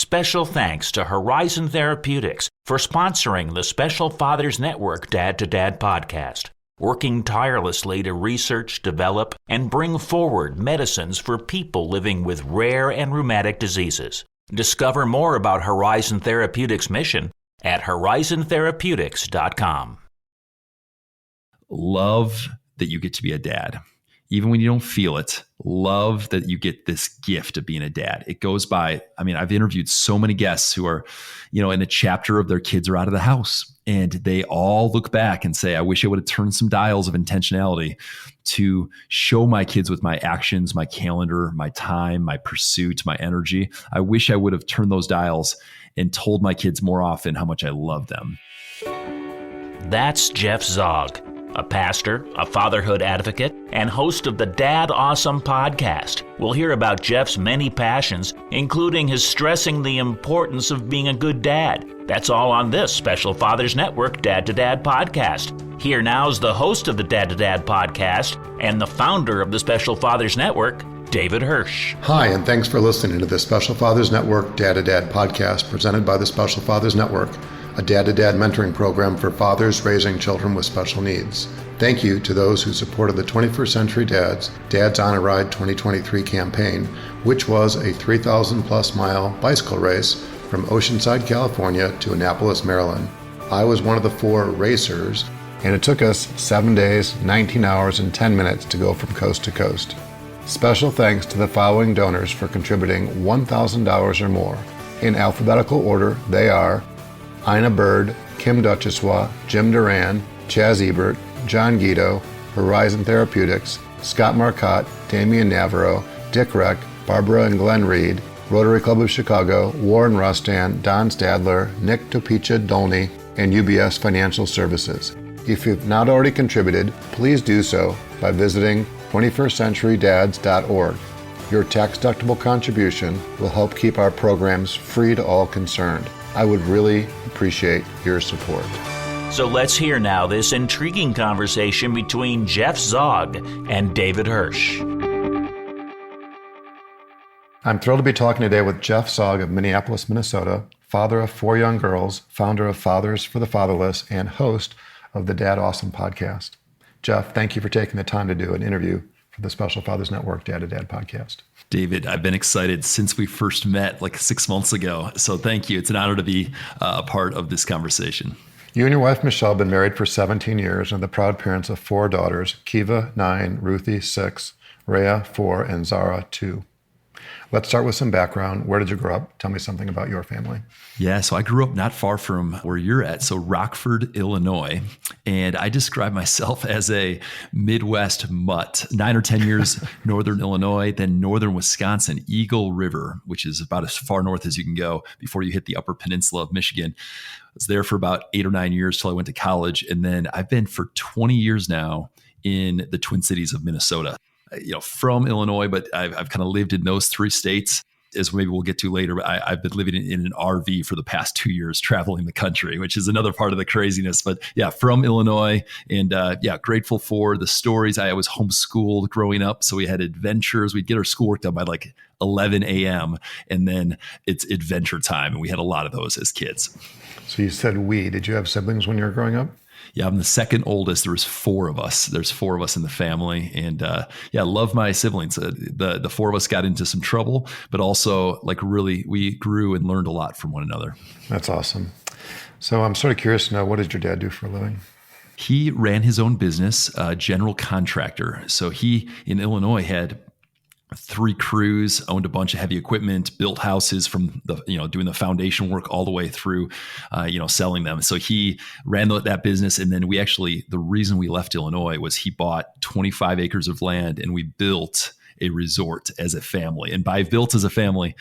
Special thanks to Horizon Therapeutics for sponsoring the Special Fathers Network Dad to Dad podcast, working tirelessly to research, develop, and bring forward medicines for people living with rare and rheumatic diseases. Discover more about Horizon Therapeutics' mission at horizontherapeutics.com. Love that you get to be a dad. Even when you don't feel it, love that you get this gift of being a dad. It goes by, I've interviewed so many guests who are, in a chapter of their kids are out of the house, and they all look back and say, I wish I would have turned some dials of intentionality to show my kids with my actions, my calendar, my time, my pursuit, my energy. I wish I would have turned those dials and told my kids more often how much I love them. That's Jeff Zaugg, a pastor, a fatherhood advocate, and host of the DadAwesome Podcast. We'll hear about Jeff's many passions, including his stressing the importance of being a good dad. That's all on this Special Fathers Network Dad to Dad Podcast. Here now is the host of the Dad to Dad Podcast and the founder of the Special Fathers Network, David Hirsch. Hi, and thanks for listening to the Special Fathers Network Dad to Dad Podcast presented by the Special Fathers Network, a dad-to-dad mentoring program for fathers raising children with special needs. Thank you to those who supported the 21st Century Dad's on a Ride 2023 campaign, which was a 3,000-plus mile bicycle race from Oceanside, California to Annapolis, Maryland. I was one of the 4 racers, and it took us 7 days, 19 hours, and 10 minutes to go from coast to coast. Special thanks to the following donors for contributing $1,000 or more. In alphabetical order, they are Ina Bird, Kim Duchessois, Jim Duran, Chaz Ebert, John Guido, Horizon Therapeutics, Scott Marcotte, Damian Navarro, Dick Reck, Barbara and Glenn Reed, Rotary Club of Chicago, Warren Rustan, Don Stadler, Nick Topicha Dolny, and UBS Financial Services. If you've not already contributed, please do so by visiting 21stcenturydads.org. Your tax-deductible contribution will help keep our programs free to all concerned. I would really appreciate your support. So let's hear now this intriguing conversation between Jeff Zaugg and David Hirsch. I'm thrilled to be talking today with Jeff Zaugg of Minneapolis, Minnesota, father of 4 young girls, founder of Fathers for the Fatherless, and host of the DadAwesome Podcast. Jeff, thank you for taking the time to do an interview for the Special Fathers Network Dad to Dad Podcast. David, I've been excited since we first met like 6 months ago. So thank you. It's an honor to be a part of this conversation. You and your wife, Michelle, have been married for 17 years and are the proud parents of 4 daughters, Kiva, 9, Ruthie, 6, Raya, 4, and Zara, 2. Let's start with some background. Where did you grow up? Tell me something about your family. Yeah, so I grew up not far from where you're at, so Rockford, Illinois. And I describe myself as a Midwest mutt, 9 or 10 years northern Illinois, then northern Wisconsin, Eagle River, which is about as far north as you can go before you hit the upper peninsula of Michigan. I was there for about 8 or 9 years till I went to college. And then I've been for 20 years now in the Twin Cities of Minnesota. From Illinois, but I've kind of lived in those 3 states, as maybe we'll get to later. But I've been living in an RV for the past 2 years, traveling the country, which is another part of the craziness. But yeah, from Illinois, and grateful for the stories. I was homeschooled growing up, so we had adventures. We'd get our schoolwork done by like 11 a.m., and then it's adventure time, and we had a lot of those as kids. So you said we. Did you have siblings when you were growing up? Yeah, I'm the second oldest. There was 4 of us. There's 4 of us in the family. And I love my siblings. The 4 of us got into some trouble, but also really we grew and learned a lot from one another. That's awesome. So I'm sort of curious to know, what did your dad do for a living? He ran his own business, general contractor. So he, in Illinois, had 3 crews, owned a bunch of heavy equipment, built houses from the, doing the foundation work all the way through, selling them. So he ran that business. And then the reason we left Illinois was he bought 25 acres of land and we built a resort as a family. And by built as a family,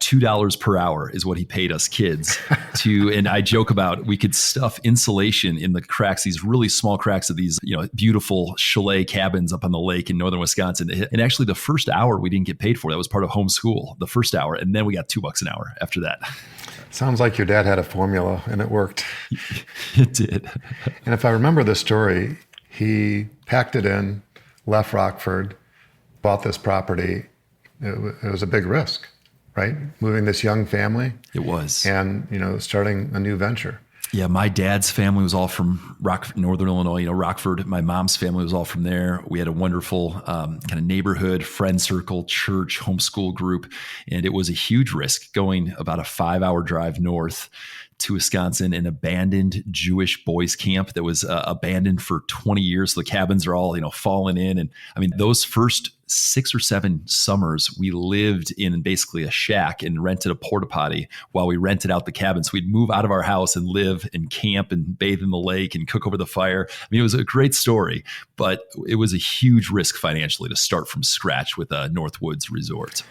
$2 per hour is what he paid us kids to. And I joke about, we could stuff insulation in the cracks, these really small cracks of these, beautiful chalet cabins up on the lake in northern Wisconsin. And actually the first hour we didn't get paid for. That was part of homeschool, the first hour. And then we got $2 an hour after that. Sounds like your dad had a formula and it worked. It did. And if I remember the story, he packed it in, left Rockford, bought this property. It was a big risk. right? Moving this young family. It was. And, starting a new venture. Yeah, my dad's family was all from Northern Illinois, Rockford. My mom's family was all from there. We had a wonderful kind of neighborhood, friend circle, church, homeschool group. And it was a huge risk going about a 5-hour drive north to Wisconsin, an abandoned Jewish boys camp that was abandoned for 20 years. So the cabins are all, fallen in. And I mean, those first 6 or 7 summers, we lived in basically a shack and rented a porta potty while we rented out the cabins. We'd move out of our house and live and camp and bathe in the lake and cook over the fire. I mean, it was a great story, but it was a huge risk financially to start from scratch with a Northwoods resort.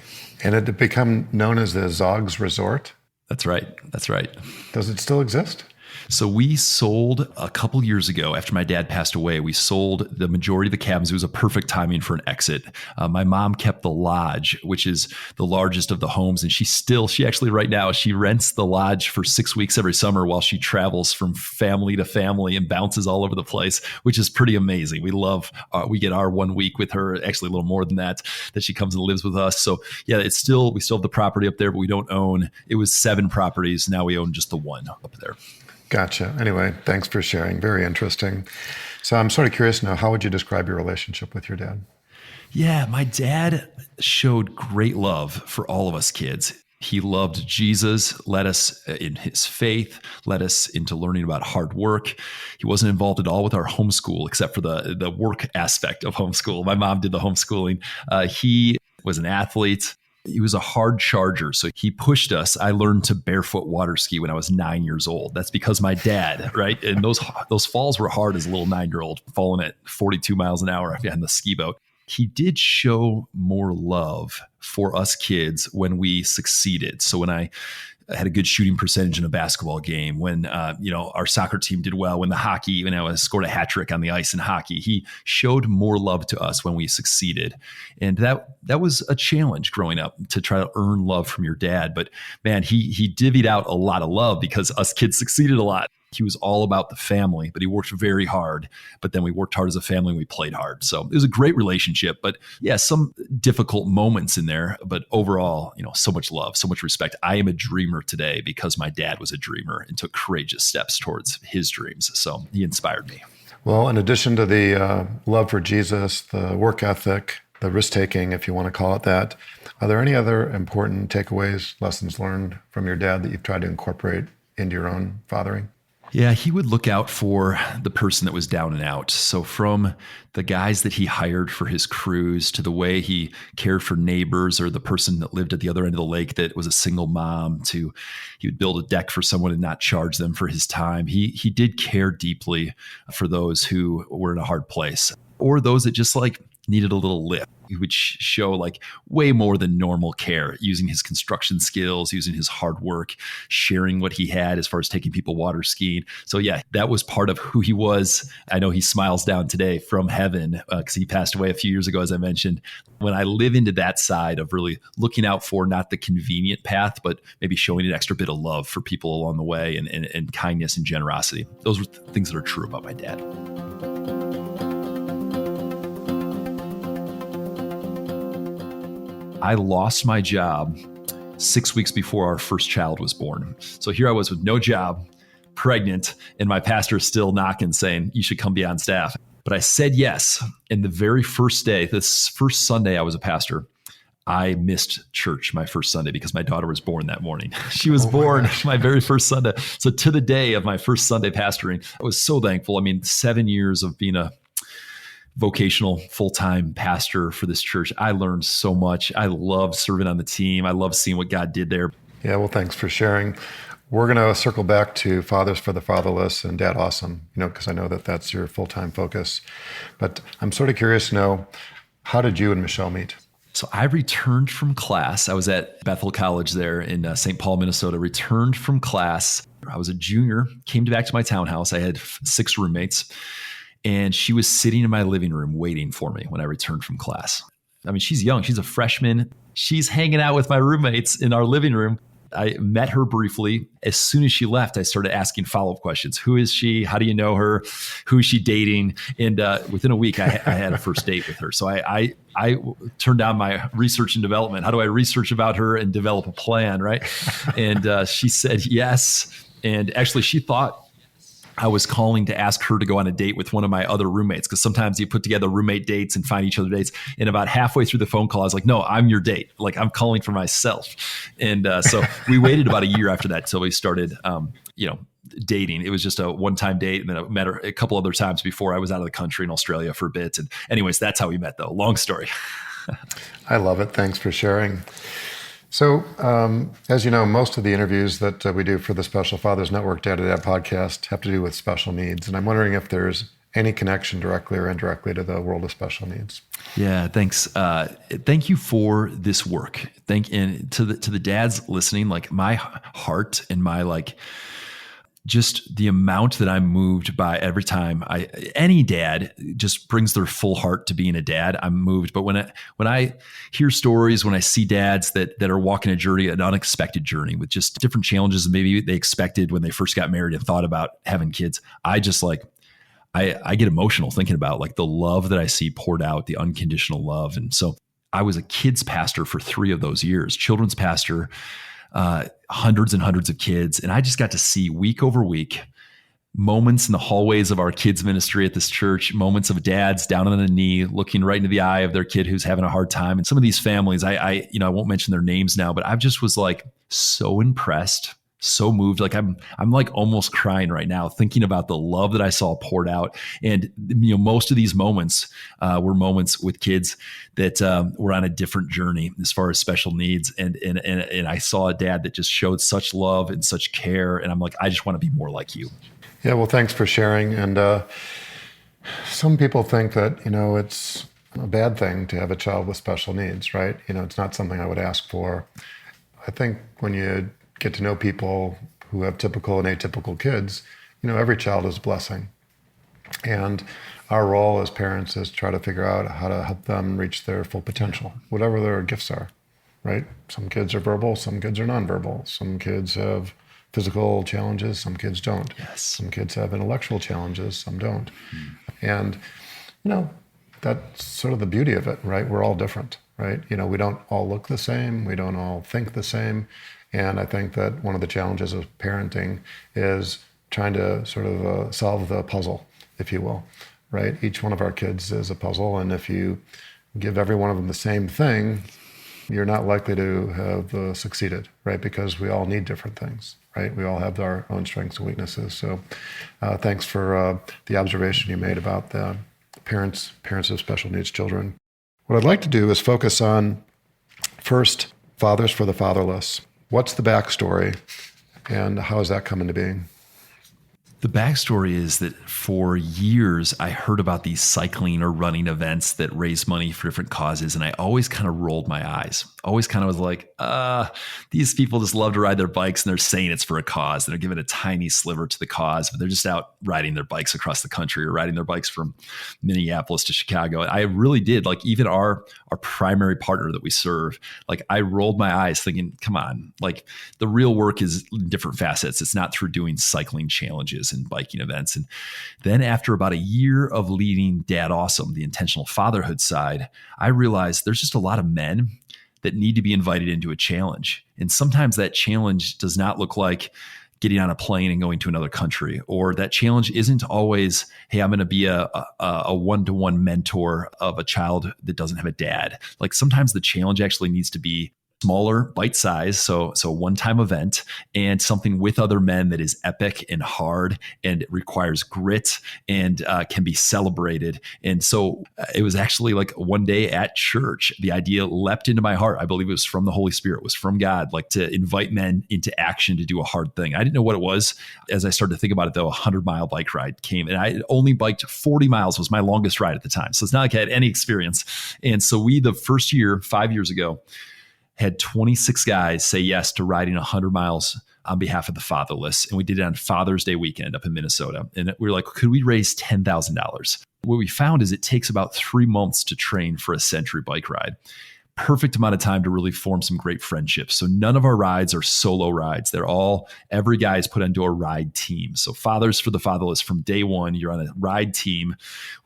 And it had become known as the Zaug's Resort. That's right. That's right. Does it still exist? So we sold a couple years ago after my dad passed away. We sold the majority of the cabins. It was a perfect timing for an exit. My mom kept the lodge, which is the largest of the homes. And she actually right now, she rents the lodge for 6 weeks every summer while she travels from family to family and bounces all over the place, which is pretty amazing. We love, we get our 1 week with her, actually a little more than that she comes and lives with us. So yeah, we still have the property up there, but we don't own, it was 7 properties. Now we own just the one up there. Gotcha. Anyway, thanks for sharing. Very interesting. So I'm sort of curious now, how would you describe your relationship with your dad? Yeah, my dad showed great love for all of us kids. He loved Jesus, led us in his faith, led us into learning about hard work. He wasn't involved at all with our homeschool, except for the work aspect of homeschool. My mom did the homeschooling. He was an athlete. He was a hard charger, so he pushed us. I learned to barefoot water ski when I was 9 years old. That's because my dad, right? And those falls were hard as a little 9-year-old, falling at 42 miles an hour on the ski boat. He did show more love for us kids when we succeeded. So when I had a good shooting percentage in a basketball game, when our soccer team did well, when I scored a hat trick on the ice in hockey, he showed more love to us when we succeeded. And that was a challenge growing up, to try to earn love from your dad. But man, he divvied out a lot of love because us kids succeeded a lot. He was all about the family, but he worked very hard. But then we worked hard as a family and we played hard. So it was a great relationship. But yeah, some difficult moments in there. But overall, so much love, so much respect. I am a dreamer today because my dad was a dreamer and took courageous steps towards his dreams. So he inspired me. Well, in addition to the love for Jesus, the work ethic, the risk-taking, if you want to call it that, are there any other important takeaways, lessons learned from your dad that you've tried to incorporate into your own fathering? Yeah, he would look out for the person that was down and out. So from the guys that he hired for his crews to the way he cared for neighbors or the person that lived at the other end of the lake that was a single mom, to he would build a deck for someone and not charge them for his time. He did care deeply for those who were in a hard place or those that just needed a little lift. He would show way more than normal care, using his construction skills, using his hard work, sharing what he had as far as taking people water skiing. So yeah, that was part of who he was. I know he smiles down today from heaven because he passed away a few years ago, as I mentioned. When I live into that side of really looking out for not the convenient path, but maybe showing an extra bit of love for people along the way and kindness and generosity. Those are things that are true about my dad. I lost my job 6 weeks before our first child was born. So here I was with no job, pregnant, and my pastor still knocking saying, you should come be on staff. But I said yes. And the very first day, this first Sunday I was a pastor, I missed church my first Sunday because my daughter was born that morning. She was born my very first Sunday. So to the day of my first Sunday pastoring, I was so thankful. 7 years of being a vocational full-time pastor for this church. I learned so much. I love serving on the team. I love seeing what God did there. Yeah, well, thanks for sharing. We're going to circle back to Fathers for the Fatherless and DadAwesome, because I know that that's your full-time focus. But I'm sort of curious to know, how did you and Michelle meet? So I returned from class. I was at Bethel College there in St. Paul, Minnesota, returned from class. I was a junior, came back to my townhouse. I had 6 roommates. And she was sitting in my living room waiting for me when I returned from class. She's young. She's a freshman. She's hanging out with my roommates in our living room. I met her briefly. As soon as she left, I started asking follow-up questions. Who is she? How do you know her? Who is she dating? And within a week, I had a first date with her. So I turned down my research and development. How do I research about her and develop a plan, right? And she said yes. And actually, she thought I was calling to ask her to go on a date with one of my other roommates, because sometimes you put together roommate dates and find each other dates. And about halfway through the phone call, I was like, no, I'm your date. Like, I'm calling for myself. And so we waited about a year after that till we started, dating. It was just a one-time date. And then I met her a couple other times before I was out of the country in Australia for a bit. And anyways, that's how we met, though. Long story. I love it. Thanks for sharing. So, as you know, most of the interviews that we do for the Special Fathers Network Dad podcast have to do with special needs. And I'm wondering if there's any connection directly or indirectly to the world of special needs. Yeah, thanks. Thank you for this work. And to the dads listening, like, my heart and my just the amount that I'm moved by every time any dad just brings their full heart to being a dad, I'm moved. But when I hear stories, when I see dads that are walking a journey, an unexpected journey with just different challenges than maybe they expected when they first got married and thought about having kids, I just I get emotional thinking about the love that I see poured out, the unconditional love. And so I was a kids pastor for 3 of those years, children's pastor, hundreds and hundreds of kids. And I just got to see week over week moments in the hallways of our kids ministry at this church, moments of dads down on a knee, looking right into the eye of their kid who's having a hard time. And some of these families, I won't mention their names now, but I just was so impressed, so moved. I'm almost crying right now thinking about the love that I saw poured out. And most of these moments were moments with kids that were on a different journey as far as special needs. And I saw a dad that just showed such love and such care. And I'm like, I just want to be more like you. Yeah, well, thanks for sharing. And some people think that, it's a bad thing to have a child with special needs, right? It's not something I would ask for. I think when you get to know people who have typical and atypical kids, every child is a blessing. And our role as parents is to try to figure out how to help them reach their full potential, whatever their gifts are, right? Some kids are verbal, some kids are nonverbal. Some kids have physical challenges, some kids don't. Yes. Some kids have intellectual challenges, some don't. And, that's sort of the beauty of it, right? We're all different, right? We don't all look the same. We don't all think the same. And I think that one of the challenges of parenting is trying to sort of solve the puzzle, if you will, right? Each one of our kids is a puzzle. And if you give every one of them the same thing, you're not likely to have succeeded, right? Because we all need different things, right? We all have our own strengths and weaknesses. So thanks for the observation you made about the parents of special needs children. What I'd like to do is focus on, first, Fathers for the Fatherless. What's the backstory, and how has that come into being? The backstory is that for years, I heard about these cycling or running events that raise money for different causes. And I always kind of rolled my eyes, always kind of was like, these people just love to ride their bikes and they're saying it's for a cause. And they're giving a tiny sliver to the cause, but they're just out riding their bikes across the country or riding their bikes from Minneapolis to Chicago. I really did, even our primary partner that we serve, I rolled my eyes thinking, come on, the real work is different facets. It's not through doing cycling challenges and biking events. And then after about a year of leading DadAwesome, the intentional fatherhood side, I realized there's just a lot of men that need to be invited into a challenge. And sometimes that challenge does not look like getting on a plane and going to another country, or that challenge isn't always, hey, I'm going to be a one-to-one mentor of a child that doesn't have a dad. Sometimes the challenge actually needs to be smaller, bite size, so one-time event, and something with other men that is epic and hard, and it requires grit and can be celebrated. And so it was actually one day at church, the idea leapt into my heart. I believe it was from the Holy Spirit, it was from God, to invite men into action to do a hard thing. I didn't know what it was. As I started to think about it, though, a 100-mile bike ride came, and I only biked 40 miles was my longest ride at the time. So it's not like I had any experience. And so we, the first year, 5 years ago, had 26 guys say yes to riding 100 miles on behalf of the fatherless. And we did it on Father's Day weekend up in Minnesota. And we were like, could we raise $10,000? What we found is it takes about 3 months to train for a century bike ride. perfect amount of time to really form some great friendships. So none of our rides are solo rides. Every guy is put into a ride team. So Fathers for the Fatherless, from day one, you're on a ride team.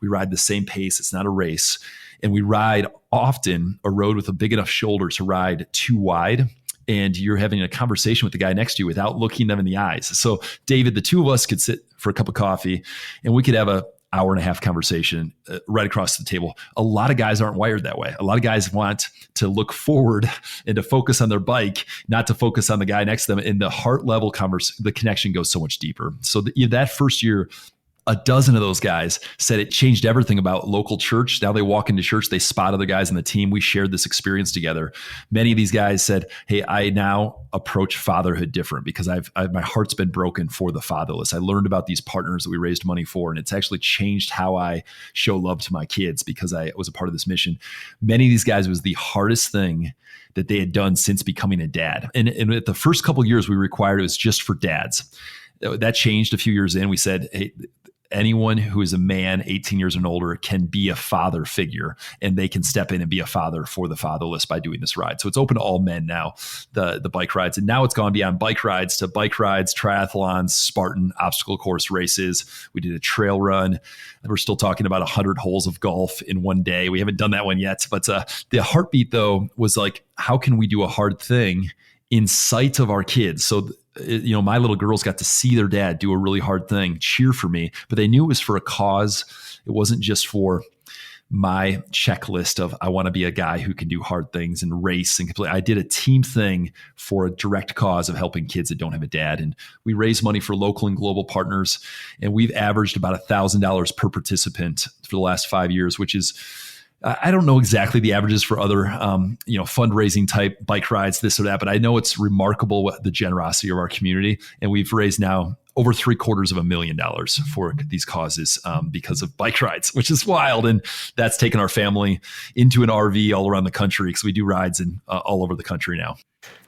We ride the same pace. It's not a race. And we ride often a road with a big enough shoulder to ride too wide. And you're having a conversation with the guy next to you without looking them in the eyes. So David, the two of us could sit for a cup of coffee and we could have a hour and a half conversation right across the table. A lot of guys aren't wired that way. A lot of guys want to look forward and to focus on their bike, not to focus on the guy next to them. In the heart level the connection goes so much deeper. So that first year, a dozen of those guys said it changed everything about local church. Now they walk into church, they spot other guys on the team. We shared this experience together. Many of these guys said, hey, I now approach fatherhood different because my heart's been broken for the fatherless. I learned about these partners that we raised money for, and it's actually changed how I show love to my kids because I was a part of this mission. Many of these guys, it was the hardest thing that they had done since becoming a dad. And at the first couple of years, we required it was just for dads. That changed a few years in. We said, hey, anyone who is a man 18 years and older can be a father figure, and they can step in and be a father for the fatherless by doing this ride. So it's open to all men now, the bike rides. And now it's gone beyond bike rides to bike rides, triathlons, Spartan obstacle course races. We did a trail run. We're still talking about 100 holes of golf in one day. We haven't done that one yet. But the heartbeat, though, was like, how can we do a hard thing in sight of our kids? So my little girls got to see their dad do a really hard thing, cheer for me, but they knew it was for a cause. It wasn't just for my checklist of, I want to be a guy who can do hard things and race and complete. I did a team thing for a direct cause of helping kids that don't have a dad. And we raise money for local and global partners. And we've averaged about $1,000 per participant for the last 5 years, which is, I don't know exactly the averages for other, fundraising type bike rides, this or that, but I know it's remarkable the generosity of our community. And we've raised now over $750,000 for these causes because of bike rides, which is wild. And that's taken our family into an RV all around the country because we do rides in all over the country now.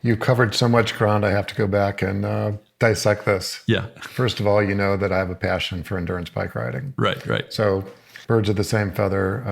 You've covered so much ground. I have to go back and dissect this. Yeah. First of all, you know that I have a passion for endurance bike riding. Right. So birds of the same feather.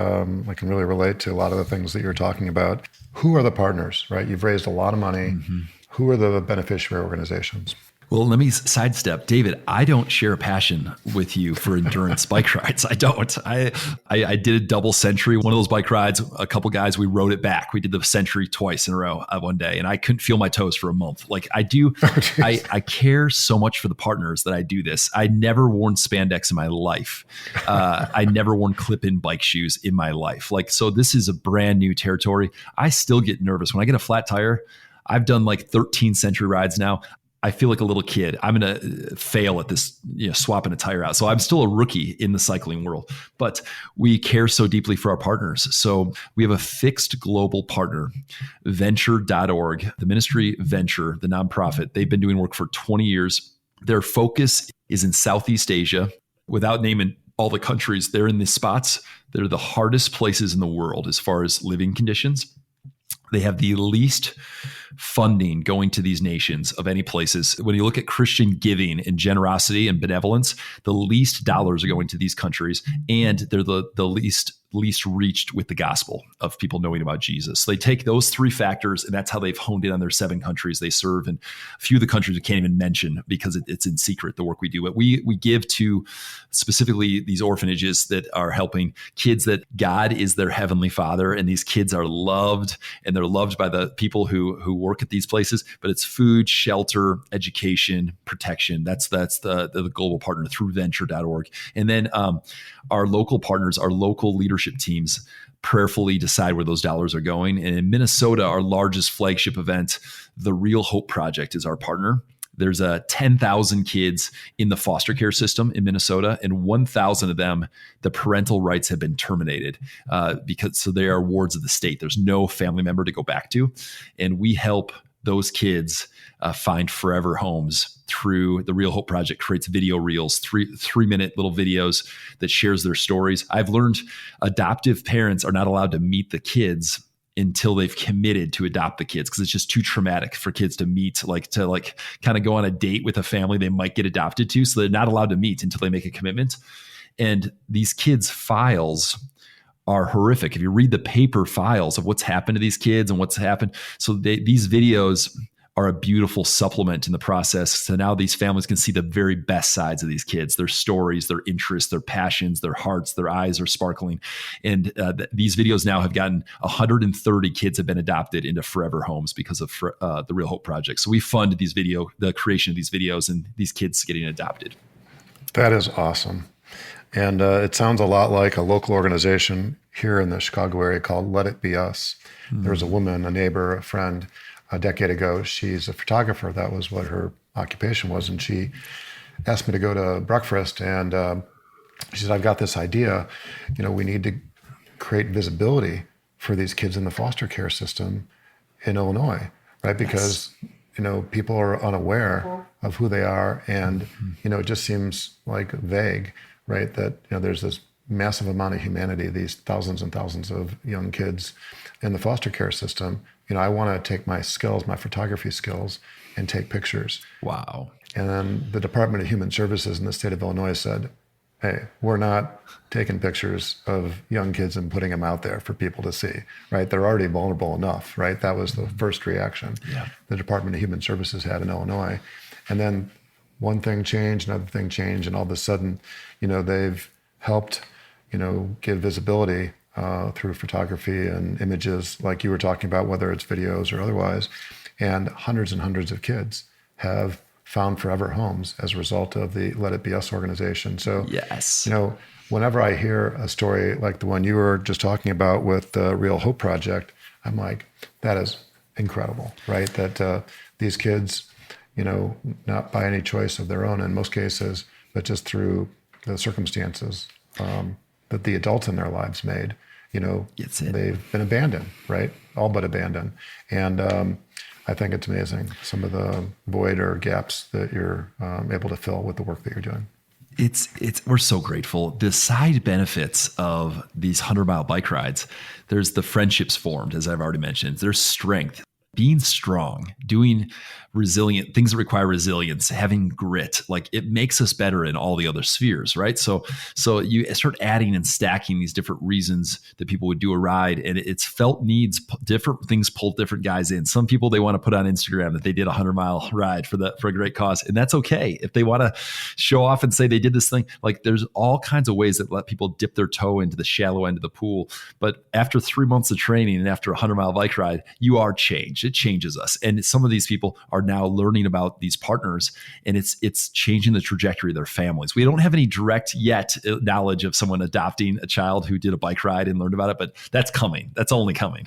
I can really relate to a lot of the things that you're talking about. Who are the partners, right? You've raised a lot of money. Mm-hmm. Who are the beneficiary organizations? Well, let me sidestep. David, I don't share a passion with you for endurance bike rides. I don't. I did a double century, one of those bike rides, a couple guys, we rode it back. We did the century twice in a row one day, and I couldn't feel my toes for a month. Like I do, I care so much for the partners that I do this. I never worn spandex in my life. I never worn clip-in bike shoes in my life. So this is a brand new territory. I still get nervous when I get a flat tire. I've done like 13 century rides now. I feel like a little kid. I'm going to fail at this, swapping a tire out. So I'm still a rookie in the cycling world, but we care so deeply for our partners. So we have a fixed global partner, venture.org, the ministry Venture, the nonprofit. They've been doing work for 20 years. Their focus is in Southeast Asia. Without naming all the countries, they're in the spots. They're the hardest places in the world as far as living conditions. They have the least funding going to these nations of any places. When you look at Christian giving and generosity and benevolence, the least dollars are going to these countries, and they're the least reached with the gospel of people knowing about Jesus. So they take those three factors, and that's how they've honed in on their 7 countries they serve. And a few of the countries we can't even mention because it's in secret, the work we do. But we give to specifically these orphanages that are helping kids that God is their heavenly Father, and these kids are loved, and they're loved by the people who work at these places. But it's food, shelter, education, protection. That's the global partner through venture.org. And then our local partners, our local leadership teams prayerfully decide where those dollars are going. And in Minnesota, our largest flagship event, the Real Hope Project, is our partner. There's 10,000 kids in the foster care system in Minnesota, and 1,000 of them, the parental rights have been terminated because they are wards of the state. There's no family member to go back to. And we help those kids find forever homes through the Real Hope Project. Creates video reels, three-minute little videos that shares their stories. I've learned adoptive parents are not allowed to meet the kids until they've committed to adopt the kids, because it's just too traumatic for kids to meet, to kind of go on a date with a family they might get adopted to. So they're not allowed to meet until they make a commitment. And these kids' files are horrific. If you read the paper files of what's happened to these kids and what's happened, so these videos are a beautiful supplement in the process. So now these families can see the very best sides of these kids, their stories, their interests, their passions, their hearts, their eyes are sparkling. And these videos now have gotten 130 kids have been adopted into forever homes because of the Real Hope Project. So we fund the creation of these videos and these kids getting adopted. That is awesome. And it sounds a lot like a local organization here in the Chicago area called Let It Be Us. Mm-hmm. There was a woman, a neighbor, a friend, a decade ago. She's a photographer. That was what her occupation was. And she asked me to go to breakfast. And she said, I've got this idea. We need to create visibility for these kids in the foster care system in Illinois, right? Because, people are unaware of who they are. And, it just seems like vague, right? That, there's this massive amount of humanity, these thousands and thousands of young kids in the foster care system. I want to take my skills, my photography skills, and take pictures. Wow. And then the Department of Human Services in the state of Illinois said, hey, we're not taking pictures of young kids and putting them out there for people to see, right? They're already vulnerable enough, right? That was the first reaction the Department of Human Services had in Illinois. And then one thing changed, another thing changed, and all of a sudden, they've helped, give visibility through photography and images like you were talking about, whether it's videos or otherwise. And hundreds of kids have found forever homes as a result of the Let It Be Us organization. So, yes, whenever I hear a story like the one you were just talking about with the Real Hope Project, I'm like, that is incredible, right? That these kids, not by any choice of their own in most cases, but just through the circumstances that the adults in their lives made, they've been abandoned, right? All but abandoned. And I think it's amazing, some of the void or gaps that you're able to fill with the work that you're doing. We're so grateful. The side benefits of these 100-mile bike rides, there's the friendships formed, as I've already mentioned. There's strength, being strong, doing resilient things that require resilience, having grit, like it makes us better in all the other spheres, right? So you start adding and stacking these different reasons that people would do a ride, and it's felt needs. Different things pull different guys in. Some people, they want to put on Instagram that they did a 100-mile ride for a great cause, and that's okay. If they want to show off and say they did this thing, like there's all kinds of ways that let people dip their toe into the shallow end of the pool. But after 3 months of training and after a 100-mile bike ride, you are changed. It changes us, and some of these people are now learning about these partners, and it's changing the trajectory of their families. We don't have any direct yet knowledge of someone adopting a child who did a bike ride and learned about it, but that's coming. That's only coming.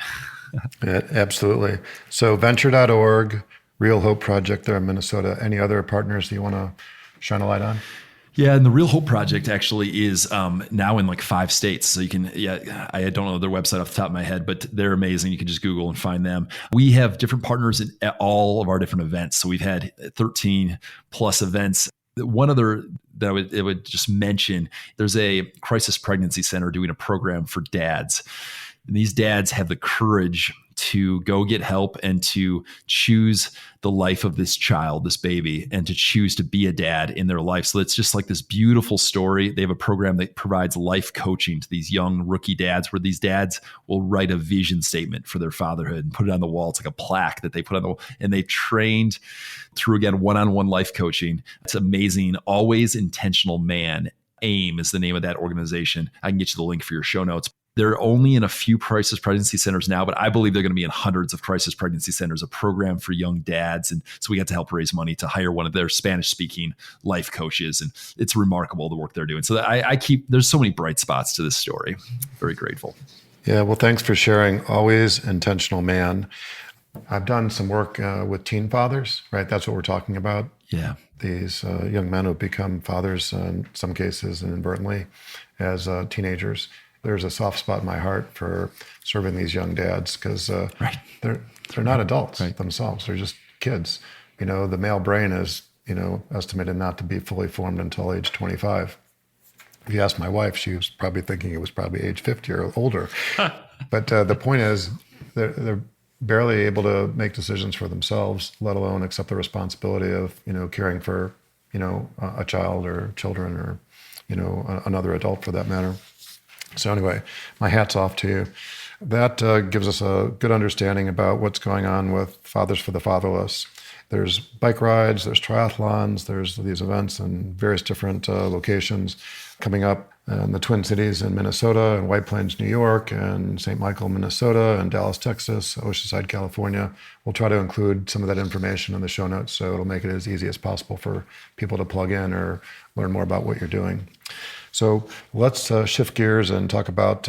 Yeah, absolutely. So venture.org, Real Hope Project there in Minnesota. Any other partners that you want to shine a light on? Yeah, and the Real Hope Project actually is now in like 5 states. So you can, I don't know their website off the top of my head, but they're amazing. You can just Google and find them. We have different partners at all of our different events. So we've had 13 plus events. One other that I would just mention, there's a crisis pregnancy center doing a program for dads. And these dads have the courage to go get help and to choose the life of this child, this baby, and to choose to be a dad in their life. So it's just like this beautiful story. They have a program that provides life coaching to these young rookie dads, where these dads will write a vision statement for their fatherhood and put it on the wall. It's like a plaque that they put on the wall, and they've trained through, again, one-on-one life coaching. It's amazing. Always Intentional Man. AIM is the name of that organization. I can get you the link for your show notes. They're only in a few crisis pregnancy centers now, but I believe they're going to be in hundreds of crisis pregnancy centers, a program for young dads. And so we got to help raise money to hire one of their Spanish-speaking life coaches. And it's remarkable the work they're doing. So there's so many bright spots to this story. Very grateful. Yeah, well, thanks for sharing. Always Intentional Man. I've done some work with teen fathers, right? That's what we're talking about. Yeah. These young men who become fathers in some cases inadvertently as teenagers. There's a soft spot in my heart for serving these young dads because they're not adults themselves. They're just kids. The male brain is, estimated not to be fully formed until age 25. If you ask my wife, she was probably thinking it was probably age 50 or older. But the point is, they're barely able to make decisions for themselves, let alone accept the responsibility of, caring for, a child or children or, another adult for that matter. So anyway, my hat's off to you. That gives us a good understanding about what's going on with Fathers for the Fatherless. There's bike rides, there's triathlons, there's these events in various different locations coming up in the Twin Cities in Minnesota and White Plains, New York, and St. Michael, Minnesota, and Dallas, Texas, Oceanside, California. We'll try to include some of that information in the show notes so it'll make it as easy as possible for people to plug in or learn more about what you're doing. So let's shift gears and talk about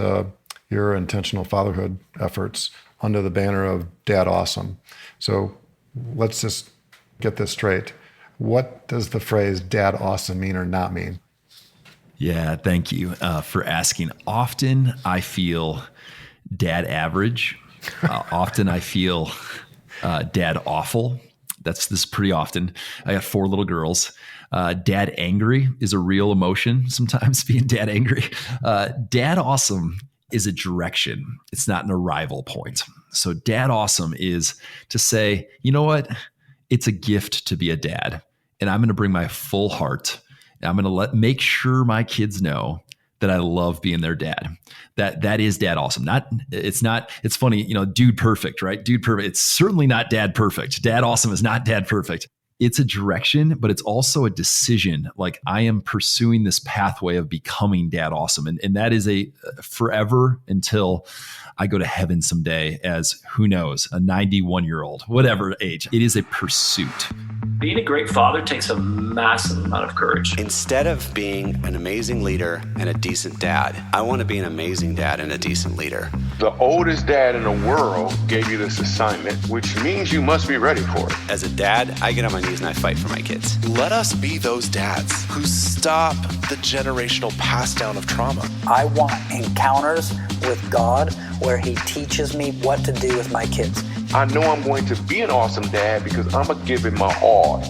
your intentional fatherhood efforts under the banner of DadAwesome. So let's just get this straight. What does the phrase DadAwesome mean or not mean? Yeah, thank you for asking. Often I feel dad average. Often I feel dad awful. This pretty often. I got 4 little girls. Dad angry is a real emotion sometimes, being dad angry. DadAwesome is a direction. It's not an arrival point. So DadAwesome is to say, you know what? It's a gift to be a dad. And I'm going to bring my full heart. And I'm going to make sure my kids know that I love being their dad. That is DadAwesome. It's funny, dude perfect, right? Dude perfect. It's certainly not dad perfect. DadAwesome is not dad perfect. It's a direction, but it's also a decision. Like, I am pursuing this pathway of becoming DadAwesome. And that is a forever until I go to heaven someday as, who knows, a 91-year-old, whatever age. It is a pursuit. Being a great father takes a massive amount of courage. Instead of being an amazing leader and a decent dad, I want to be an amazing dad and a decent leader. The oldest dad in the world gave you this assignment, which means you must be ready for it. As a dad, I get on my knees and I fight for my kids. Let us be those dads who stop the generational pass down of trauma. I want encounters with God where he teaches me what to do with my kids. I know I'm going to be an awesome dad because I'm going to give it my all.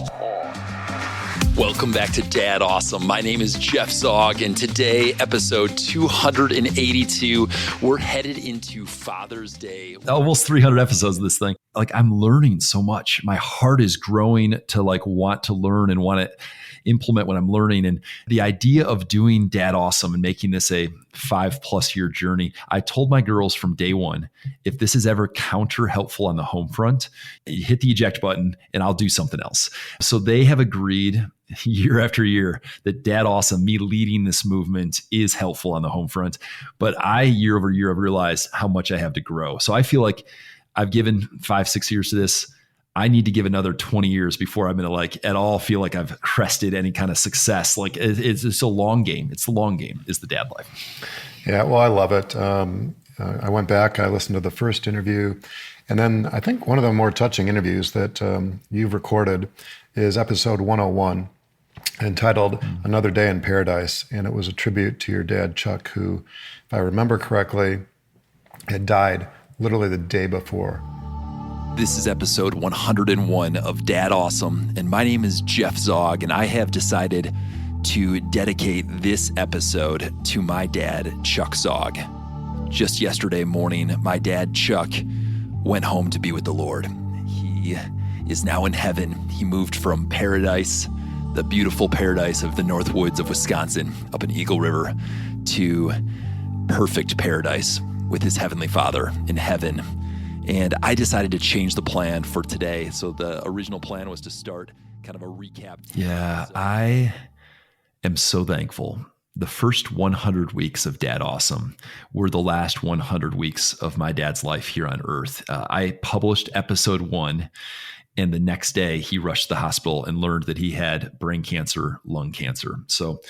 Welcome back to DadAwesome. My name is Jeff Zaugg, and today, episode 282, we're headed into Father's Day. Almost 300 episodes of this thing. I'm learning so much. My heart is growing to want to learn and want to implement what I'm learning. And the idea of doing DadAwesome and making this a 5+ year journey, I told my girls from day one, if this is ever counter helpful on the home front, you hit the eject button and I'll do something else. So they have agreed year after year that DadAwesome, me leading this movement, is helpful on the home front. But year over year, I've realized how much I have to grow. So I feel like I've given 5-6 years to this. I need to give another 20 years before I'm going to at all feel like I've crested any kind of success. It's a long game. It's the long game is the dad life. Yeah, well, I love it. I went back, I listened to the first interview, and then I think one of the more touching interviews that you've recorded is episode 101, entitled Another Day in Paradise. And it was a tribute to your dad, Chuck, who, if I remember correctly, had died literally the day before. This is episode 101 of DadAwesome, and my name is Jeff Zaugg, and I have decided to dedicate this episode to my dad, Chuck Zaugg. Just yesterday morning, my dad, Chuck, went home to be with the Lord. He is now in heaven. He moved from paradise, the beautiful paradise of the North Woods of Wisconsin, up in Eagle River, to perfect paradise with his heavenly Father in heaven. And I decided to change the plan for today. So the original plan was to start kind of a recap. Yeah, I am so thankful. The first 100 weeks of DadAwesome were the last 100 weeks of my dad's life here on earth. I published episode 1, and the next day he rushed to the hospital and learned that he had brain cancer, lung cancer. So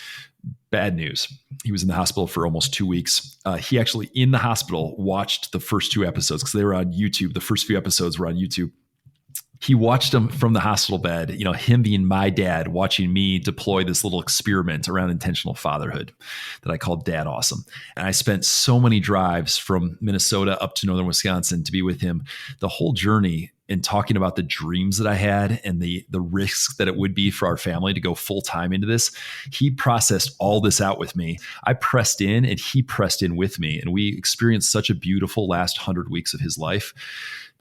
bad news. He was in the hospital for almost 2 weeks. He actually, in the hospital, watched the first 2 episodes because they were on YouTube. The first few episodes were on YouTube. He watched them from the hospital bed, him being my dad, watching me deploy this little experiment around intentional fatherhood that I called DadAwesome. And I spent so many drives from Minnesota up to northern Wisconsin to be with him the whole journey and talking about the dreams that I had and the risks that it would be for our family to go full time into this. He processed all this out with me. I pressed in and he pressed in with me. And we experienced such a beautiful last 100 weeks of his life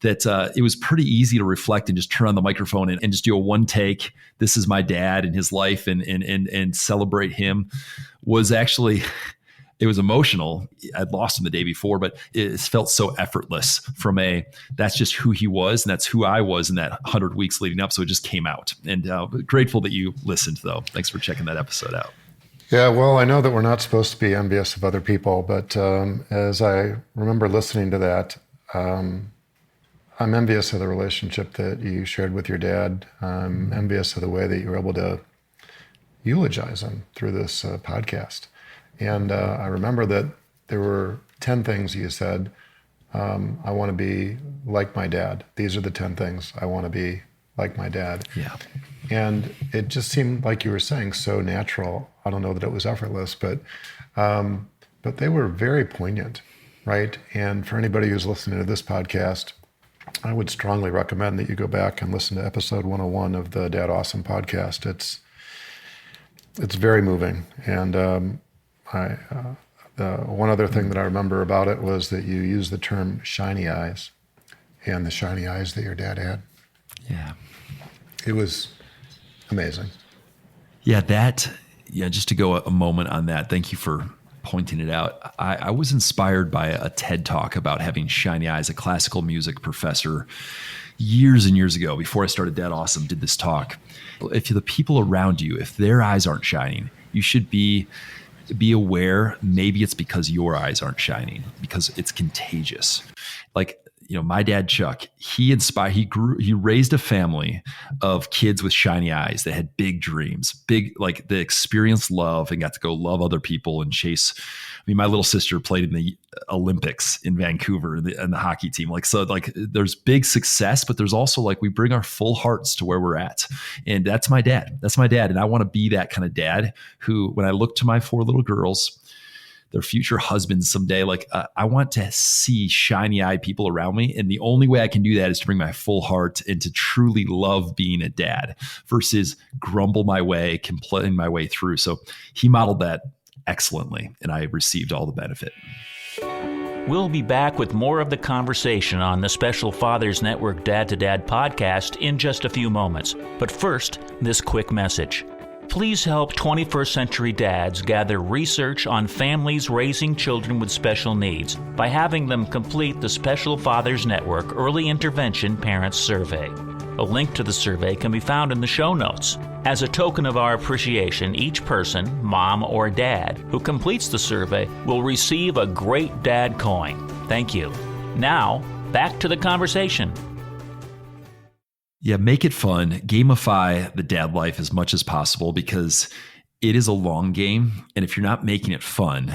that it was pretty easy to reflect and just turn on the microphone and just do a one take. This is my dad and his life and celebrate him. Was actually it was emotional. I'd lost him the day before, but it felt so effortless that's just who he was. And that's who I was in that 100 weeks leading up. So it just came out, and grateful that you listened though. Thanks for checking that episode out. Yeah, well, I know that we're not supposed to be envious of other people, but as I remember listening to that, I'm envious of the relationship that you shared with your dad. I'm envious of the way that you were able to eulogize him through this podcast. And I remember that there were 10 things you said. I want to be like my dad. These are the 10 things I want to be like my dad. Yeah. And it just seemed like you were saying so natural. I don't know that it was effortless, but they were very poignant, right? And for anybody who's listening to this podcast, I would strongly recommend that you go back and listen to episode 101 of the DadAwesome Podcast. It's very moving. And one other thing that I remember about it was that you used the term shiny eyes, and the shiny eyes that your dad had. Yeah. It was amazing. Yeah, just to go a moment on that, thank you for pointing it out. I was inspired by a TED Talk about having shiny eyes. A classical music professor years and years ago, before I started DadAwesome, did this talk. If the people around you, if their eyes aren't shining, you should be aware. Maybe it's because your eyes aren't shining, because it's contagious. Like, my dad, Chuck, he raised a family of kids with shiny eyes that had big dreams, like they experienced love and got to go love other people and chase. My little sister played in the Olympics in Vancouver and the hockey team. There's big success, but there's also we bring our full hearts to where we're at. And that's my dad. And I want to be that kind of dad who, when I look to my 4 little girls, their future husbands someday, I want to see shiny-eyed people around me. And the only way I can do that is to bring my full heart and to truly love being a dad versus grumble my way, complain my way through. So he modeled that excellently, and I received all the benefit. We'll be back with more of the conversation on the Special Fathers Network Dad to Dad podcast in just a few moments. But first, this quick message. Please help 21st century dads gather research on families raising children with special needs by having them complete the Special Fathers Network Early Intervention Parents Survey. A link to the survey can be found in the show notes. As a token of our appreciation, each person, mom or dad, who completes the survey will receive a Great Dad coin. Thank you. Now, back to the conversation. Yeah, make it fun. Gamify the dad life as much as possible, because it is a long game. And if you're not making it fun,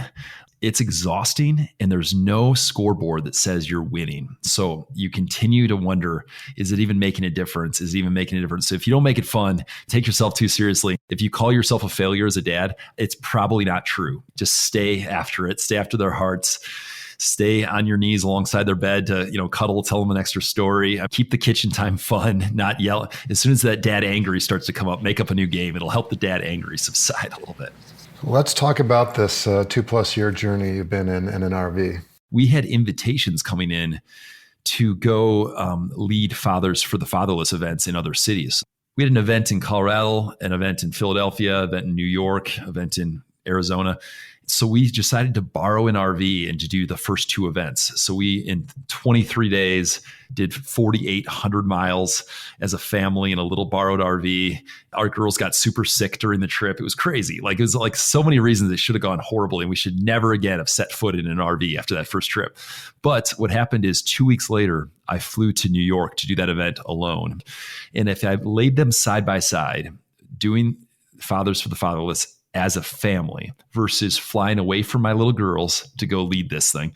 it's exhausting, and there's no scoreboard that says you're winning. So you continue to wonder, is it even making a difference? Is it even making a difference? So if you don't make it fun, take yourself too seriously. If you call yourself a failure as a dad, it's probably not true. Just stay after it. Stay after their hearts. Stay on your knees alongside their bed to, cuddle, tell them an extra story. Keep the kitchen time fun, not yell. As soon as that dad angry starts to come up, make up a new game. It'll help the dad angry subside a little bit. Let's talk about this 2+ year journey you've been in an RV. We had invitations coming in to go lead fathers for the Fatherless events in other cities. We had an event in Colorado, an event in Philadelphia, an event in New York, an event in Arizona. So we decided to borrow an RV and to do the first 2 events. So we, in 23 days, did 4,800 miles as a family in a little borrowed RV. Our girls got super sick during the trip. It was crazy. It was so many reasons it should have gone horribly, and we should never again have set foot in an RV after that first trip. But what happened is 2 weeks later, I flew to New York to do that event alone. And if I laid them side by side, doing Fathers for the Fatherless as a family versus flying away from my little girls to go lead this thing,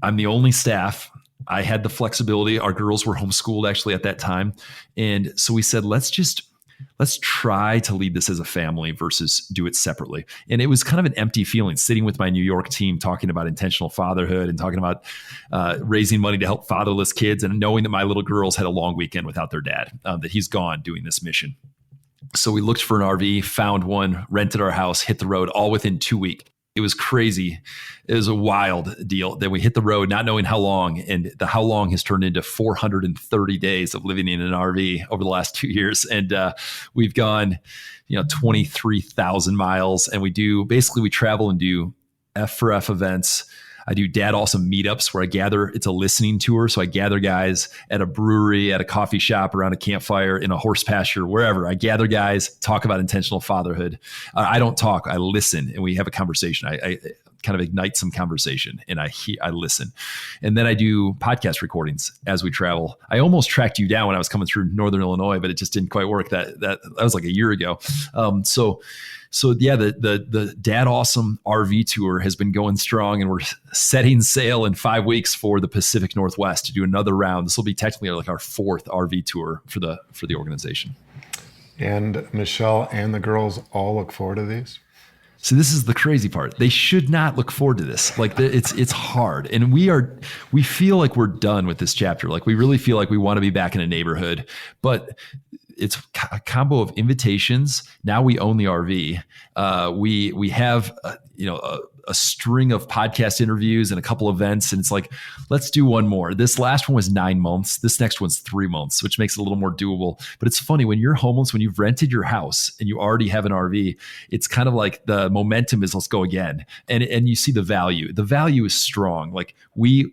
I'm the only staff. I had the flexibility. Our girls were homeschooled actually at that time. And so we said, let's try to lead this as a family versus do it separately. And it was kind of an empty feeling sitting with my New York team, talking about intentional fatherhood and talking about raising money to help fatherless kids, and knowing that my little girls had a long weekend without their dad, that he's gone doing this mission. So we looked for an RV, found one, rented our house, hit the road, all within 2 weeks. It was crazy. It was a wild deal. Then we hit the road, not knowing how long, and the how long has turned into 430 days of living in an RV over the last 2 years. And we've gone, 23,000 miles, and we travel and do F for F events. I do DadAwesome meetups where I gather, it's a listening tour. So I gather guys at a brewery, at a coffee shop, around a campfire, in a horse pasture, wherever. I gather guys, talk about intentional fatherhood. I don't talk, I listen, and we have a conversation. I kind of ignite some conversation, and I listen. And then I do podcast recordings as we travel. I almost tracked you down when I was coming through Northern Illinois, but it just didn't quite work. That was like a year ago. So yeah, the DadAwesome RV tour has been going strong, and we're setting sail in 5 weeks for the Pacific Northwest to do another round. This will be technically like our 4th RV tour for the organization. And Michelle and the girls all look forward to these? So this is the crazy part. They should not look forward to this. Like it's hard. And we feel like we're done with this chapter. Like we really feel like we want to be back in a neighborhood, but it's a combo of invitations. Now we own the RV. We have a string of podcast interviews and a couple events, and it's like, let's do one more. This last one was 9 months. This next one's 3 months, which makes it a little more doable. But it's funny, when you're homeless, when you've rented your house and you already have an RV, it's kind of like the momentum is, let's go again. And you see the value. The value is strong. Like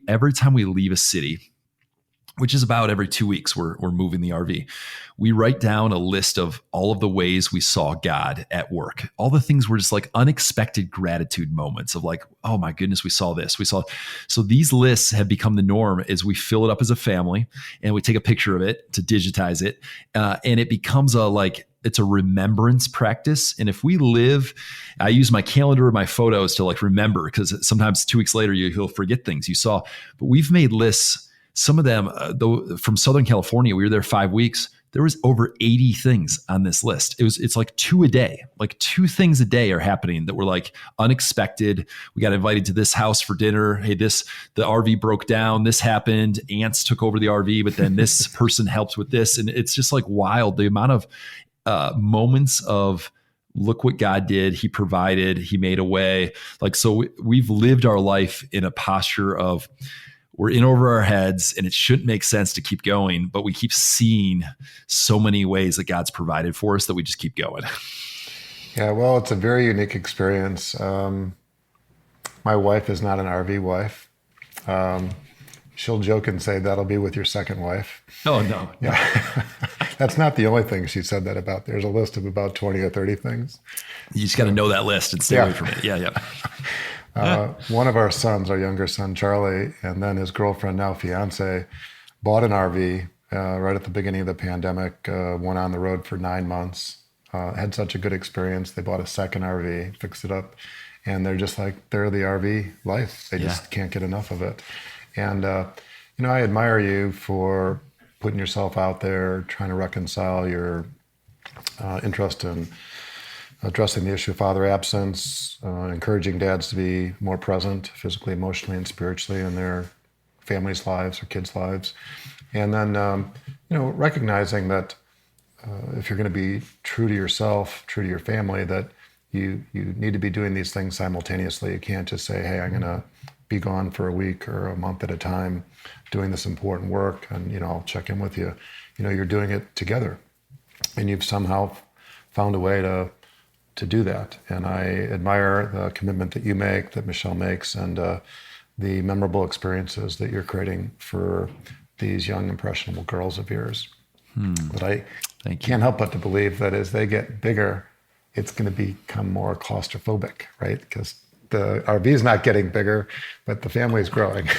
every time we leave a city, which is about every 2 weeks, we're moving the RV. We write down a list of all of the ways we saw God at work. All the things were just like unexpected gratitude moments of like, oh my goodness, we saw this. So these lists have become the norm as we fill it up as a family, and we take a picture of it to digitize it. And it becomes it's a remembrance practice. And if we I use my calendar or my photos to like remember, because sometimes 2 weeks later you'll forget things you saw. But we've made lists. Some of them, though, from Southern California, we were there 5 weeks. There was over 80 things on this list. It's like 2 a day. Like 2 things a day are happening that were like unexpected. We got invited to this house for dinner. Hey, the RV broke down. This happened. Ants took over the RV, but then this person helped with this. And it's just like wild. The amount of moments of, look what God did. He provided. He made a way. Like, so we've lived our life in a posture of, we're in over our heads, and it shouldn't make sense to keep going, but we keep seeing so many ways that God's provided for us that we just keep going. Yeah, well, it's a very unique experience. My wife is not an RV wife. She'll joke and say that'll be with your second wife. Oh, no. Yeah. That's not the only thing she said that about. There's a list of about 20 or 30 things. You just got to know that list and stay away from it. Yeah. One of our sons, our younger son, Charlie, and then his girlfriend, now fiance, bought an RV right at the beginning of the pandemic, went on the road for 9 months, had such a good experience. They bought a second RV, fixed it up, and they're just like, they're the RV life. They just can't get enough of it. And, I admire you for putting yourself out there, trying to reconcile your interest in addressing the issue of father absence, encouraging dads to be more present physically, emotionally, and spiritually in their families' lives or kids' lives. And then, recognizing that if you're going to be true to yourself, true to your family, that you need to be doing these things simultaneously. You can't just say, hey, I'm going to be gone for a week or a month at a time doing this important work, and, I'll check in with you. You're doing it together, and you've somehow found a way to do that. And I admire the commitment that you make, that Michelle makes, and the memorable experiences that you're creating for these young, impressionable girls of yours. But I can't help but to believe that as they get bigger, it's going to become more claustrophobic, right? Because the RV is not getting bigger, but the family is growing.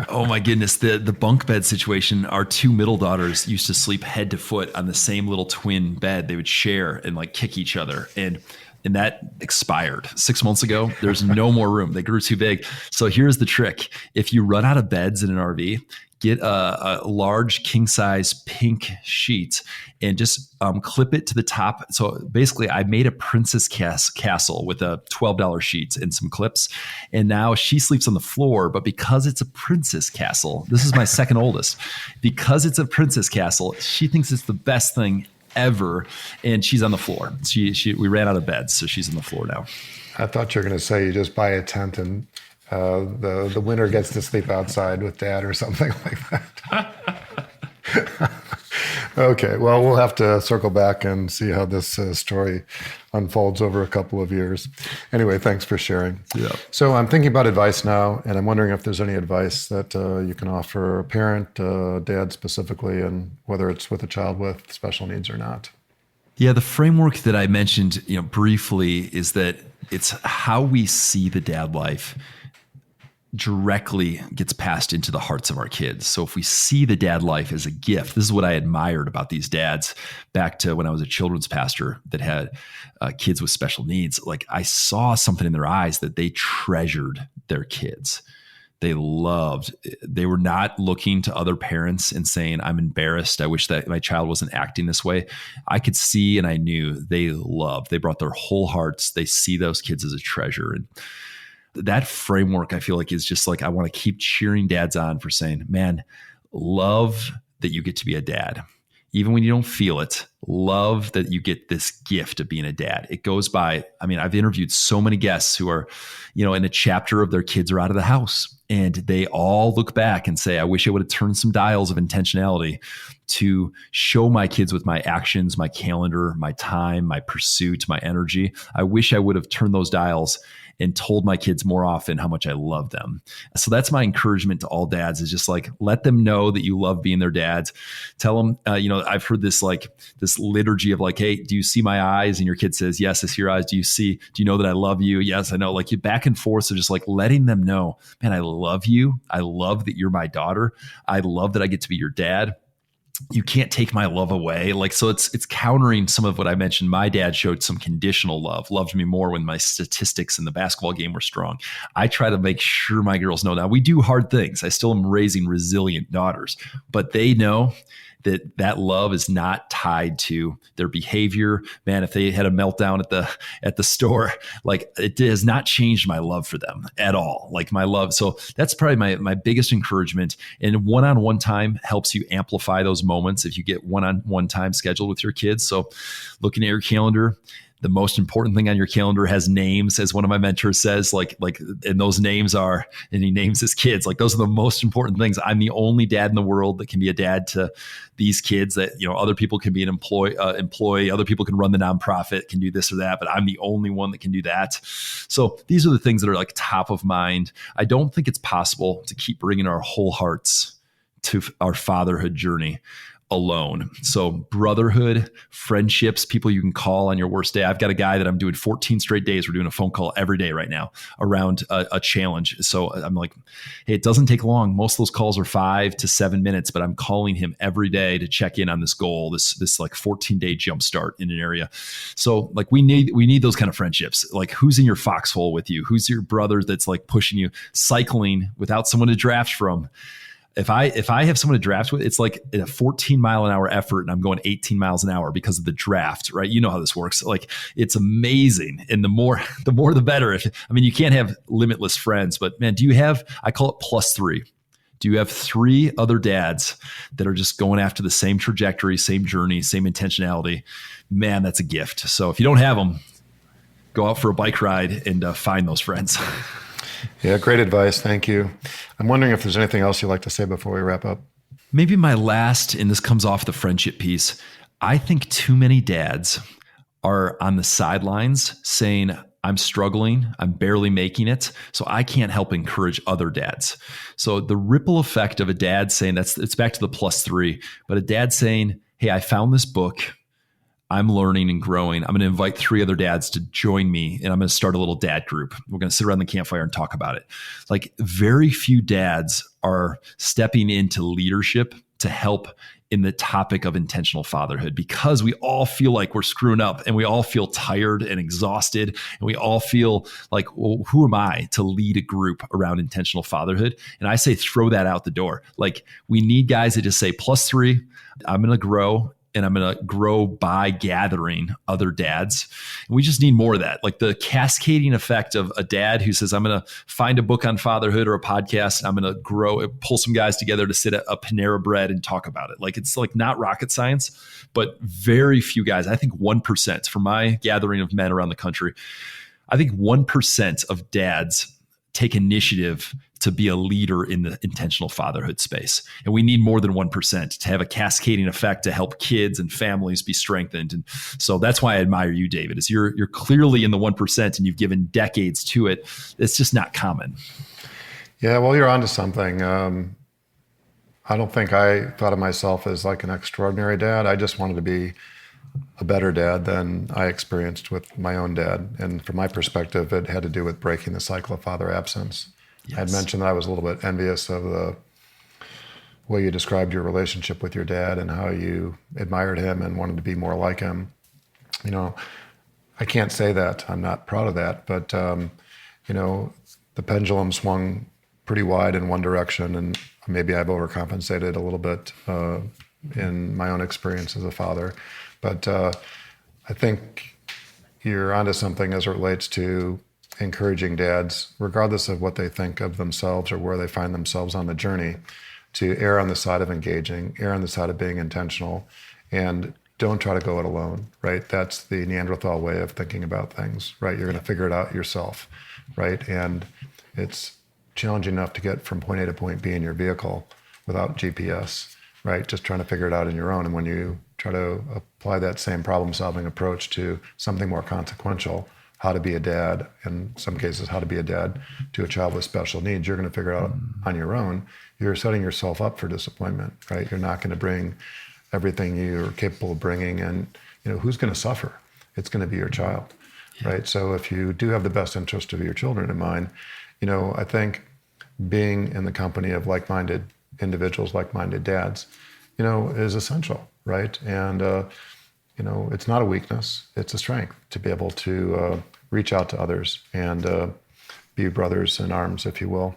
Oh my goodness. The bunk bed situation, our 2 middle daughters used to sleep head to foot on the same little twin bed. They would share and like kick each other. And that expired 6 months ago. There's no more room. They grew too big. So here's the trick. If you run out of beds in an RV, get a large king size pink sheet and just clip it to the top. So basically I made a princess castle with a $12 sheet and some clips. And now she sleeps on the floor, but because it's a princess castle, this is my second oldest, because it's a princess castle, she thinks it's the best thing ever. And she's on the floor. We ran out of beds, so she's on the floor now. I thought you were going to say you just buy a tent and the winter gets to sleep outside with dad or something like that. Okay, well, we'll have to circle back and see how this story unfolds over a couple of years. Anyway, thanks for sharing. Yeah. So I'm thinking about advice now, and I'm wondering if there's any advice that you can offer a parent, dad specifically, and whether it's with a child with special needs or not. Yeah, the framework that I mentioned, briefly is that it's how we see the dad life directly gets passed into the hearts of our kids. So if we see the dad life as a gift, this is what I admired about these dads back to when I was a children's pastor that had kids with special needs. Like I saw something in their eyes that they treasured their kids. They were not looking to other parents and saying, I'm embarrassed. I wish that my child wasn't acting this way. I could see and I knew they brought their whole hearts. They see those kids as a treasure. And that framework, I feel like, is just like, I want to keep cheering dads on for saying, man, love that you get to be a dad. Even when you don't feel it, love that you get this gift of being a dad. It goes by, I've interviewed so many guests who are, in a chapter of their kids are out of the house, and they all look back and say, I wish I would have turned some dials of intentionality to show my kids with my actions, my calendar, my time, my pursuit, my energy. I wish I would have turned those dials and told my kids more often how much I love them. So that's my encouragement to all dads, is just like, let them know that you love being their dads. Tell them, I've heard this liturgy of like, hey, do you see my eyes? And your kid says, yes, I see your eyes. Do you know that I love you? Yes, I know. Like you back and forth. So just like letting them know, man, I love you. I love that you're my daughter. I love that I get to be your dad. You can't take my love away. So it's countering some of what I mentioned. My dad showed some conditional love, loved me more when my statistics in the basketball game were strong. I try to make sure my girls know that we do hard things. I still am raising resilient daughters, but they know that love is not tied to their behavior. Man, if they had a meltdown at the store, like it has not changed my love for them at all. Like my love. So that's probably my biggest encouragement. And one-on-one time helps you amplify those moments if you get one-on-one time scheduled with your kids. So looking at your calendar, the most important thing on your calendar has names, as one of my mentors says, and those names are, and he names his kids, like those are the most important things. I'm the only dad in the world that can be a dad to these kids that, other people can be an employee, other people can run the nonprofit, can do this or that, but I'm the only one that can do that. So these are the things that are like top of mind. I don't think it's possible to keep bringing our whole hearts to our fatherhood journey alone. So brotherhood, friendships, people you can call on your worst day. I've got a guy that I'm doing 14 straight days. We're doing a phone call every day right now around a challenge. So I'm like, hey, it doesn't take long. Most of those calls are 5 to 7 minutes, but I'm calling him every day to check in on this goal, this like 14-day jump start in an area. So like we need those kind of friendships. Like who's in your foxhole with you? Who's your brother that's like pushing you, cycling without someone to draft from? If I have someone to draft with, it's like a 14-mile-an-hour effort and I'm going 18 miles an hour because of the draft, right? You know how this works. Like it's amazing. And the more the better. You can't have limitless friends, but man, I call it +3. Do you have 3 other dads that are just going after the same trajectory, same journey, same intentionality? Man, that's a gift. So if you don't have them, go out for a bike ride and find those friends. Yeah, great advice. Thank you. I'm wondering if there's anything else you'd like to say before we wrap up. Maybe my last, and this comes off the friendship piece, I think too many dads are on the sidelines saying, I'm struggling, I'm barely making it, so I can't help encourage other dads. So the ripple effect of a dad saying, it's back to the +3, but a dad saying, hey, I found this book, I'm learning and growing. I'm going to invite 3 other dads to join me, and I'm going to start a little dad group. We're going to sit around the campfire and talk about it. Like very few dads are stepping into leadership to help in the topic of intentional fatherhood, because we all feel like we're screwing up and we all feel tired and exhausted. And we all feel like, well, who am I to lead a group around intentional fatherhood? And I say, throw that out the door. Like we need guys that just say +3, I'm going to grow. And I'm going to grow by gathering other dads. And we just need more of that. Like the cascading effect of a dad who says, I'm going to find a book on fatherhood or a podcast. And I'm going to grow, pull some guys together to sit at a Panera Bread and talk about it. Like it's like not rocket science, but very few guys. I think 1% for my gathering of men around the country. I think 1% of dads take initiative to be a leader in the intentional fatherhood space. And we need more than 1% to have a cascading effect to help kids and families be strengthened. And so that's why I admire you, David, is you're clearly in the 1% and you've given decades to it. It's just not common. Yeah, well, you're onto something. I don't think I thought of myself as like an extraordinary dad. I just wanted to be a better dad than I experienced with my own dad. And from my perspective, it had to do with breaking the cycle of father absence. Yes. I had mentioned that I was a little bit envious of the way you described your relationship with your dad and how you admired him and wanted to be more like him. You know, I can't say that. I'm not proud of that. But, you know, the pendulum swung pretty wide in one direction, and maybe I've overcompensated a little bit in my own experience as a father. But I think you're onto something as it relates to encouraging dads, regardless of what they think of themselves or where they find themselves on the journey, to err on the side of engaging, err on the side of being intentional, and don't try to go it alone, right? That's the Neanderthal way of thinking about things, right? You're going to figure it out yourself, right? And it's challenging enough to get from point A to point B in your vehicle without GPS, right? Just trying to figure it out on your own. And when you try to apply that same problem-solving approach to something more consequential, how to be a dad, in some cases, how to be a dad to a child with special needs, you're going to figure it out on your own. You're setting yourself up for disappointment, right? You're not going to bring everything you're capable of bringing, and you know, who's going to suffer? It's going to be your child, right? So if you do have the best interest of your children in mind, you know, I think being in the company of like-minded individuals, like-minded dads, you know, is essential, right? And, you know, it's not a weakness, it's a strength to be able to reach out to others and be brothers in arms, if you will,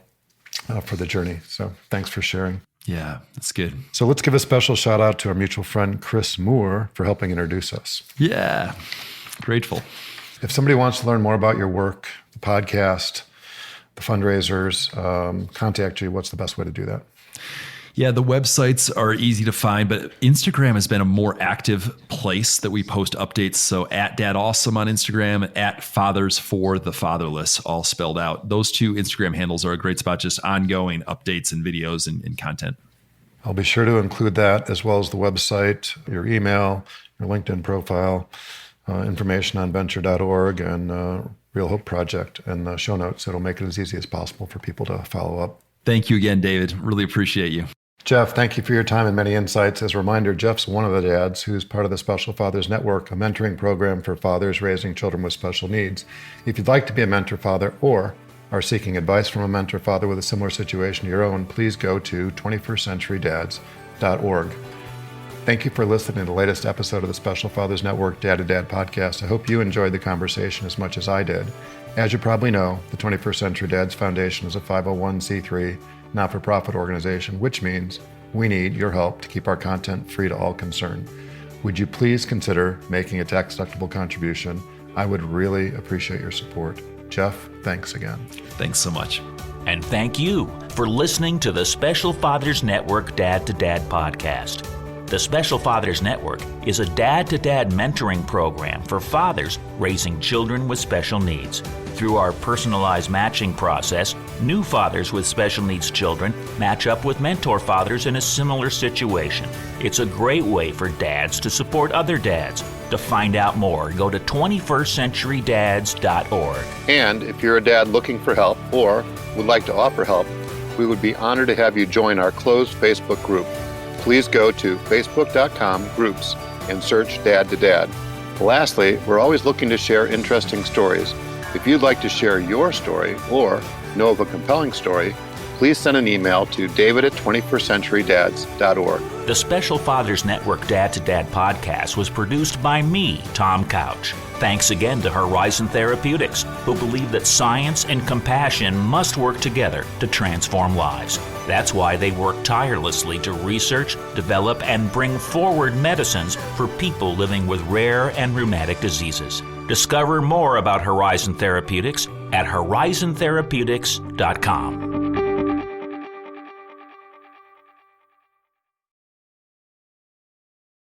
for the journey. So thanks for sharing. Yeah, that's good. So let's give a special shout out to our mutual friend, Chris Moore, for helping introduce us. Yeah, grateful. If somebody wants to learn more about your work, the podcast, the fundraisers, contact you, what's the best way to do that? Yeah, the websites are easy to find, but Instagram has been a more active place that we post updates. So at DadAwesome on Instagram, at Fathers for the Fatherless, all spelled out. Those two Instagram handles are a great spot, just ongoing updates and videos and content. I'll be sure to include that, as well as the website, your email, your LinkedIn profile, information on venture.org and Real Hope Project and the show notes. It'll make it as easy as possible for people to follow up. Thank you again, David. Really appreciate you. Jeff, thank you for your time and many insights. As a reminder, Jeff's one of the dads who's part of the Special Fathers Network, a mentoring program for fathers raising children with special needs. If you'd like to be a mentor father or are seeking advice from a mentor father with a similar situation to your own, please go to 21stcenturydads.org. Thank you for listening to the latest episode of the Special Fathers Network Dad to Dad podcast. I hope you enjoyed the conversation as much as I did. As you probably know, the 21st Century Dads Foundation is a 501c3 not-for-profit organization, which means we need your help to keep our content free to all concerned. Would you please consider making a tax-deductible contribution? I would really appreciate your support. Jeff, thanks again. Thanks so much. And thank you for listening to the Special Fathers Network Dad to Dad podcast. The Special Fathers Network is a dad-to-dad mentoring program for fathers raising children with special needs. Through our personalized matching process, new fathers with special needs children match up with mentor fathers in a similar situation. It's a great way for dads to support other dads. To find out more, go to 21stcenturydads.org. And if you're a dad looking for help or would like to offer help, we would be honored to have you join our closed Facebook group. Please go to facebook.com/groups and search Dad to Dad. Lastly, we're always looking to share interesting stories. If you'd like to share your story or know of a compelling story, please send an email to david@21stcenturydads.org. The Special Fathers Network Dad to Dad podcast was produced by me, Tom Couch. Thanks again to Horizon Therapeutics, who believe that science and compassion must work together to transform lives. That's why they work tirelessly to research, develop, and bring forward medicines for people living with rare and rheumatic diseases. Discover more about Horizon Therapeutics at horizontherapeutics.com.